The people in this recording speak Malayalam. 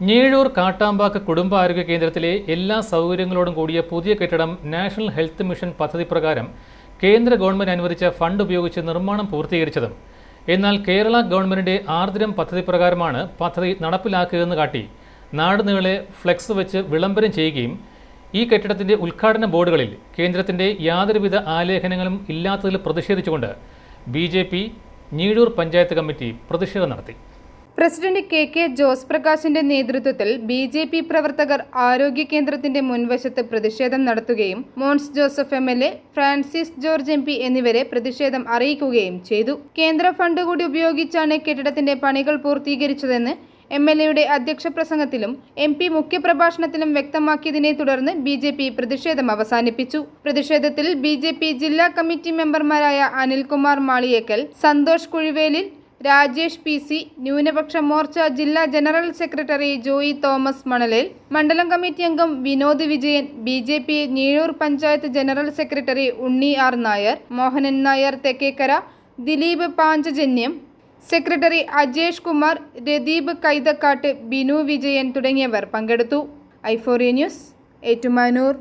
ഞീഴൂർ കാട്ടാമ്പാക്ക് കുടുംബാരോഗ്യ കേന്ദ്രത്തിലെ എല്ലാ സൗകര്യങ്ങളോടും കൂടിയ പുതിയ കെട്ടിടം നാഷണൽ ഹെൽത്ത് മിഷൻ പദ്ധതി പ്രകാരം കേന്ദ്ര ഗവൺമെന്റ് അനുവദിച്ച ഫണ്ട് ഉപയോഗിച്ച് നിർമ്മാണം പൂർത്തീകരിച്ചതും എന്നാൽ കേരള ഗവൺമെന്റിന്റെ ആർദ്രം പദ്ധതി പ്രകാരമാണ് പദ്ധതി നടപ്പിലാക്കുകയെന്ന് കാട്ടി നാടുനീളെ ഫ്ലെക്സ് വെച്ച് വിളംബരം ചെയ്യുകയും ഈ കെട്ടിടത്തിന്റെ ഉദ്ഘാടന ബോർഡുകളിൽ കേന്ദ്രത്തിന്റെ യാതൊരുവിധ ആലേഖനങ്ങളും ഇല്ലാത്തതിൽ പ്രതിഷേധിച്ചുകൊണ്ട് ബി.ജെ.പി. ഞീഴൂർ പഞ്ചായത്ത് കമ്മിറ്റി പ്രതിഷേധം നടത്തി. പ്രസിഡന്റ് കെ ജോസ് പ്രകാശിന്റെ നേതൃത്വത്തിൽ ബി.ജെ.പി. പ്രവർത്തകർ ആരോഗ്യ കേന്ദ്രത്തിന്റെ മുൻവശത്ത് പ്രതിഷേധം നടത്തുകയും Mons Joseph MLA, Francis George MP. എന്നിവരെ പ്രതിഷേധം അറിയിക്കുകയും ചെയ്തു. കേന്ദ്ര ഫണ്ട് കൂടി ഉപയോഗിച്ചാണ് കെട്ടിടത്തിന്റെ പണികൾ പൂർത്തീകരിച്ചതെന്ന് എം.എൽ.എയുടെ അധ്യക്ഷ പ്രസംഗത്തിലും എം.പി. മുഖ്യപ്രഭാഷണത്തിലും വ്യക്തമാക്കിയതിനെ തുടർന്ന് ബി.ജെ.പി. പ്രതിഷേധം അവസാനിപ്പിച്ചു. പ്രതിഷേധത്തിൽ ബി.ജെ.പി. ജില്ലാ കമ്മിറ്റി മെമ്പർമാരായ അനിൽകുമാർ മാളിയേക്കൽ, സന്തോഷ് കുഴിവേലിൽ, രാജേഷ് പി.സി, ന്യൂനപക്ഷ മോർച്ച ജില്ലാ ജനറൽ സെക്രട്ടറി ജോയി തോമസ് മണലേൽ, മണ്ഡലം കമ്മിറ്റി അംഗം Vinod Vijayan, BJP. Njeezhoor panchayat general secretary Unni R Nair, Mohanan Nair Thekkekkara, Dileep Panchajanyam, secretary Ajesh Kumar, Radeep Kaithakkattu, Binu Vijayan തുടങ്ങിയവർ പങ്കെടുത്തു. ഐ4 ന്യൂസ്, ഏറ്റുമാനൂർ.